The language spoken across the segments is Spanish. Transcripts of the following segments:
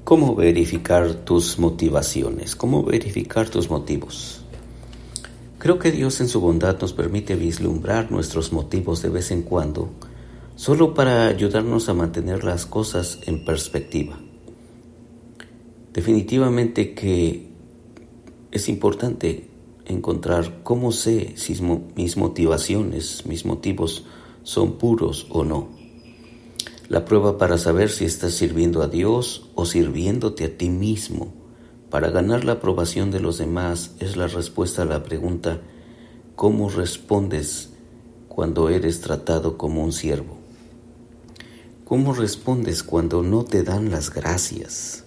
¿Cómo verificar tus motivaciones? ¿Cómo verificar tus motivos? Creo que Dios en su bondad nos permite vislumbrar nuestros motivos de vez en cuando, solo para ayudarnos a mantener las cosas en perspectiva. Definitivamente que es importante encontrar cómo sé si mis motivaciones, mis motivos son puros o no. La prueba para saber si estás sirviendo a Dios o sirviéndote a ti mismo para ganar la aprobación de los demás es la respuesta a la pregunta: ¿cómo respondes cuando eres tratado como un siervo? ¿Cómo respondes cuando no te dan las gracias?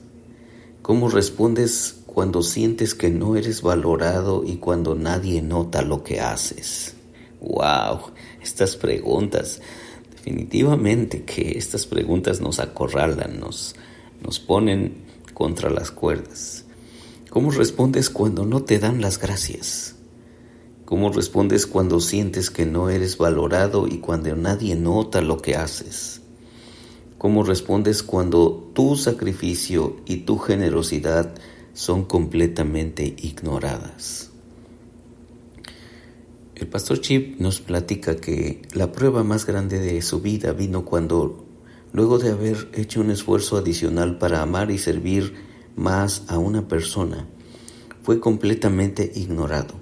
¿Cómo respondes cuando sientes que no eres valorado y cuando nadie nota lo que haces? ¡Wow! Estas preguntas, definitivamente que estas preguntas nos acorralan, nos ponen contra las cuerdas. ¿Cómo respondes cuando no te dan las gracias? ¿Cómo respondes cuando sientes que no eres valorado y cuando nadie nota lo que haces? ¿Cómo respondes cuando tu sacrificio y tu generosidad son completamente ignoradas? El pastor Chip nos platica que la prueba más grande de su vida vino cuando, luego de haber hecho un esfuerzo adicional para amar y servir más a una persona, fue completamente ignorado.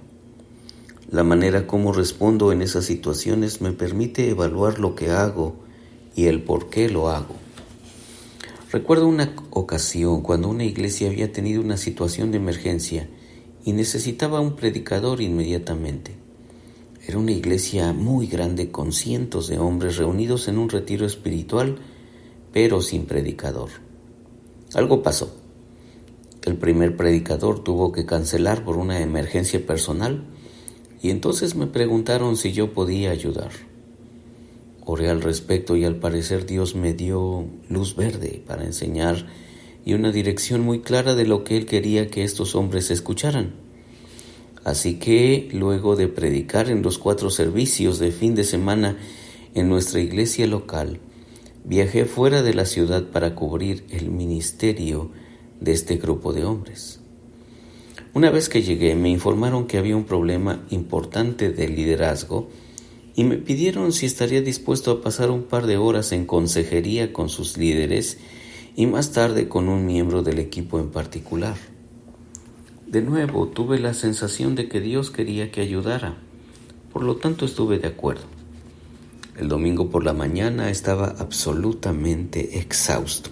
La manera como respondo en esas situaciones me permite evaluar lo que hago y el por qué lo hago. Recuerdo una ocasión cuando una iglesia había tenido una situación de emergencia y necesitaba un predicador inmediatamente. Era una iglesia muy grande con cientos de hombres reunidos en un retiro espiritual, pero sin predicador. Algo pasó. El primer predicador tuvo que cancelar por una emergencia personal y entonces me preguntaron si yo podía ayudar. Oré al respecto y al parecer Dios me dio luz verde para enseñar y una dirección muy clara de lo que Él quería que estos hombres escucharan. Así que, luego de predicar en los 4 servicios de fin de semana en nuestra iglesia local, viajé fuera de la ciudad para cubrir el ministerio de este grupo de hombres. Una vez que llegué, me informaron que había un problema importante de liderazgo y me pidieron si estaría dispuesto a pasar un par de horas en consejería con sus líderes y más tarde con un miembro del equipo en particular. De nuevo, tuve la sensación de que Dios quería que ayudara, por lo tanto estuve de acuerdo. El domingo por la mañana estaba absolutamente exhausto.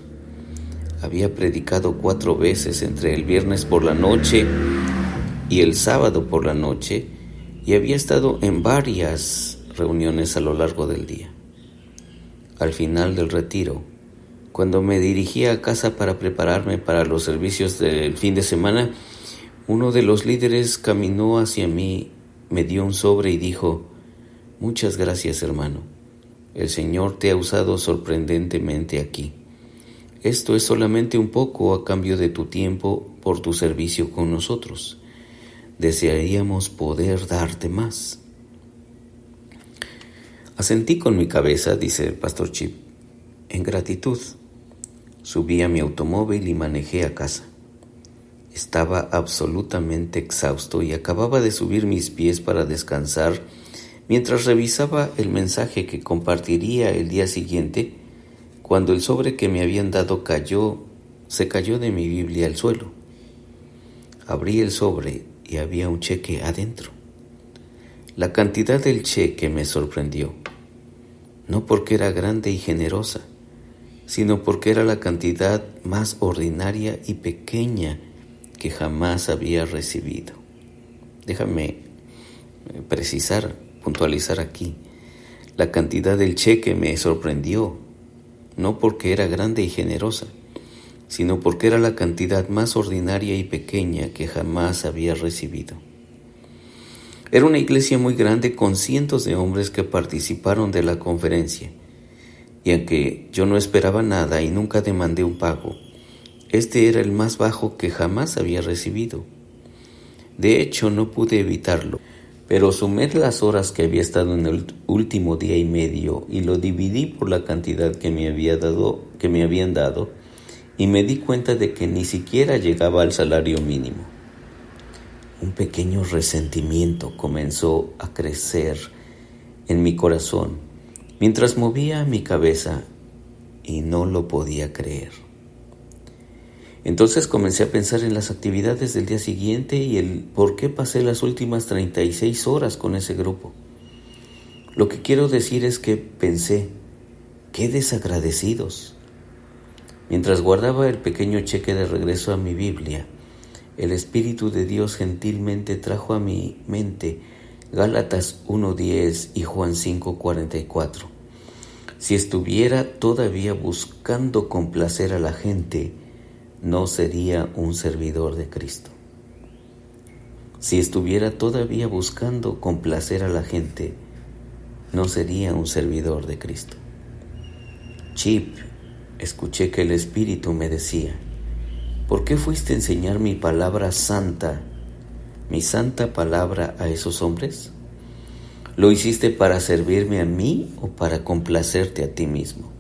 Había predicado 4 veces entre el viernes por la noche y el sábado por la noche y había estado en varias reuniones a lo largo del día. Al final del retiro, cuando me dirigía a casa para prepararme para los servicios del fin de semana, uno de los líderes caminó hacia mí, me dio un sobre y dijo: «Muchas gracias, hermano. El Señor te ha usado sorprendentemente aquí. Esto es solamente un poco a cambio de tu tiempo por tu servicio con nosotros. Desearíamos poder darte más». Asentí con mi cabeza, dice el pastor Chip, en gratitud. Subí a mi automóvil y manejé a casa. Estaba absolutamente exhausto y acababa de subir mis pies para descansar mientras revisaba el mensaje que compartiría el día siguiente, cuando el sobre que me habían dado se cayó de mi Biblia al suelo. Abrí el sobre y había un cheque adentro. La cantidad del cheque me sorprendió, no porque era grande y generosa, sino porque era la cantidad más ordinaria y pequeña que jamás había recibido. Déjame puntualizar aquí. La cantidad del cheque me sorprendió, no porque era grande y generosa, sino porque era la cantidad más ordinaria y pequeña que jamás había recibido. Era una iglesia muy grande con cientos de hombres que participaron de la conferencia, y aunque yo no esperaba nada y nunca demandé un pago, este era el más bajo que jamás había recibido. De hecho, no pude evitarlo, pero sumé las horas que había estado en el último día y medio y lo dividí por la cantidad que me habían dado, y me di cuenta de que ni siquiera llegaba al salario mínimo. Un pequeño resentimiento comenzó a crecer en mi corazón mientras movía mi cabeza y no lo podía creer. Entonces comencé a pensar en las actividades del día siguiente y el por qué pasé las últimas 36 horas con ese grupo. Lo que quiero decir es que pensé, qué desagradecidos. Mientras guardaba el pequeño cheque de regreso a mi Biblia, el Espíritu de Dios gentilmente trajo a mi mente Gálatas 1:10 y Juan 5:44. Si estuviera todavía buscando complacer a la gente, no sería un servidor de Cristo. Si estuviera todavía buscando complacer a la gente, no sería un servidor de Cristo. Chip, escuché que el Espíritu me decía, ¿por qué fuiste a enseñar mi palabra santa, mi santa palabra a esos hombres? ¿Lo hiciste para servirme a mí o para complacerte a ti mismo?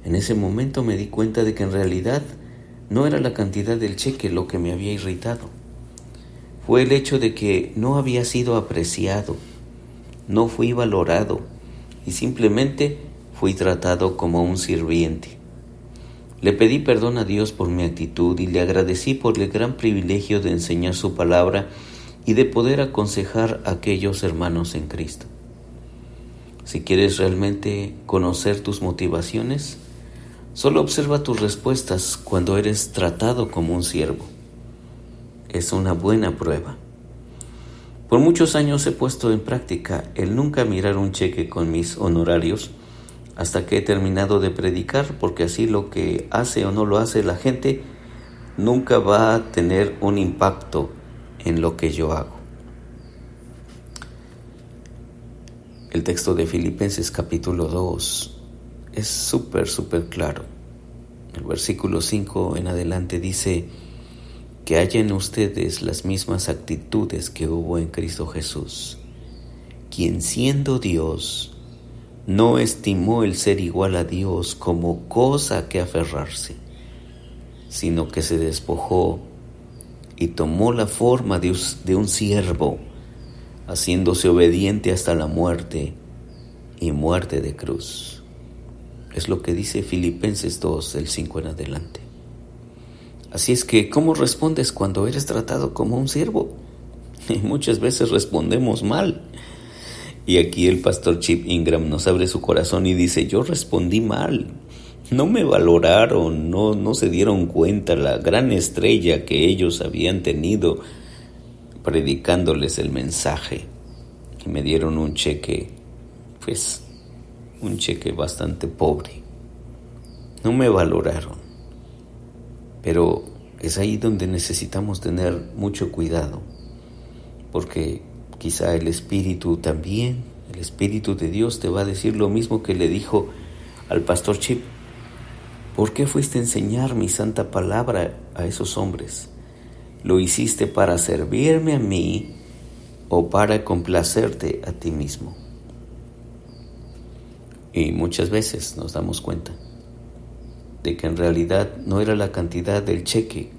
En ese momento me di cuenta de que en realidad no era la cantidad del cheque lo que me había irritado. Fue el hecho de que no había sido apreciado, no fui valorado y simplemente fui tratado como un sirviente. Le pedí perdón a Dios por mi actitud y le agradecí por el gran privilegio de enseñar su palabra y de poder aconsejar a aquellos hermanos en Cristo. Si quieres realmente conocer tus motivaciones, solo observa tus respuestas cuando eres tratado como un siervo. Es una buena prueba. Por muchos años he puesto en práctica el nunca mirar un cheque con mis honorarios hasta que he terminado de predicar, porque así lo que hace o no lo hace la gente nunca va a tener un impacto en lo que yo hago. El texto de Filipenses capítulo 2 es súper claro. El versículo 5 en adelante dice que haya en ustedes las mismas actitudes que hubo en Cristo Jesús, quien siendo Dios, no estimó el ser igual a Dios como cosa que aferrarse, sino que se despojó y tomó la forma de un siervo, haciéndose obediente hasta la muerte y muerte de cruz. Es lo que dice Filipenses 2, del 5 en adelante. Así es que, ¿cómo respondes cuando eres tratado como un siervo? Y muchas veces respondemos mal. Y aquí el pastor Chip Ingram nos abre su corazón y dice, yo respondí mal. No me valoraron, no se dieron cuenta la gran estrella que ellos habían tenido predicándoles el mensaje. Y me dieron un cheque, un cheque bastante pobre. No me valoraron. Pero es ahí donde necesitamos tener mucho cuidado, porque quizá el Espíritu también, el Espíritu de Dios te va a decir lo mismo que le dijo al pastor Chip. ¿Por qué fuiste a enseñar mi santa palabra a esos hombres? ¿Lo hiciste para servirme a mí o para complacerte a ti mismo? Y muchas veces nos damos cuenta de que en realidad no era la cantidad del cheque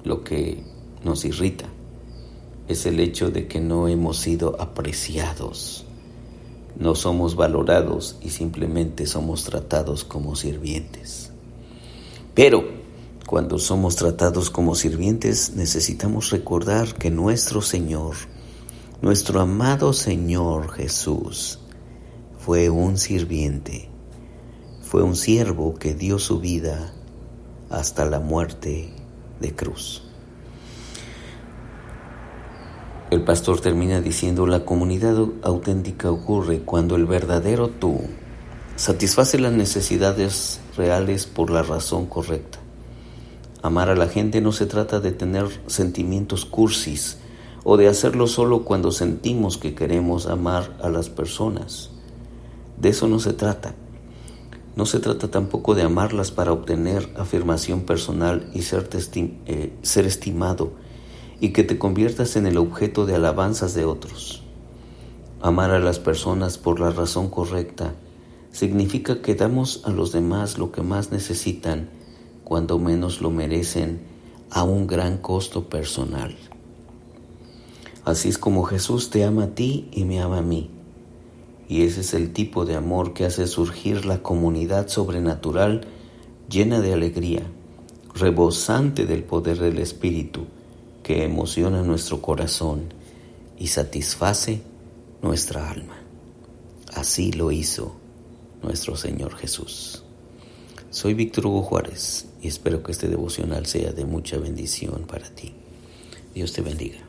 lo que nos irrita, es el hecho de que no hemos sido apreciados, no somos valorados y simplemente somos tratados como sirvientes. Pero cuando somos tratados como sirvientes, necesitamos recordar que nuestro Señor, nuestro amado Señor Jesús, fue un sirviente. Fue un siervo que dio su vida hasta la muerte de cruz. El pastor termina diciendo, la comunidad auténtica ocurre cuando el verdadero tú satisface las necesidades reales por la razón correcta. Amar a la gente no se trata de tener sentimientos cursis o de hacerlo solo cuando sentimos que queremos amar a las personas. De eso no se trata. No se trata tampoco de amarlas para obtener afirmación personal y ser estimado y que te conviertas en el objeto de alabanzas de otros. Amar a las personas por la razón correcta significa que damos a los demás lo que más necesitan cuando menos lo merecen a un gran costo personal. Así es como Jesús te ama a ti y me ama a mí. Y ese es el tipo de amor que hace surgir la comunidad sobrenatural llena de alegría, rebosante del poder del Espíritu, que emociona nuestro corazón y satisface nuestra alma. Así lo hizo nuestro Señor Jesús. Soy Víctor Hugo Juárez y espero que este devocional sea de mucha bendición para ti. Dios te bendiga.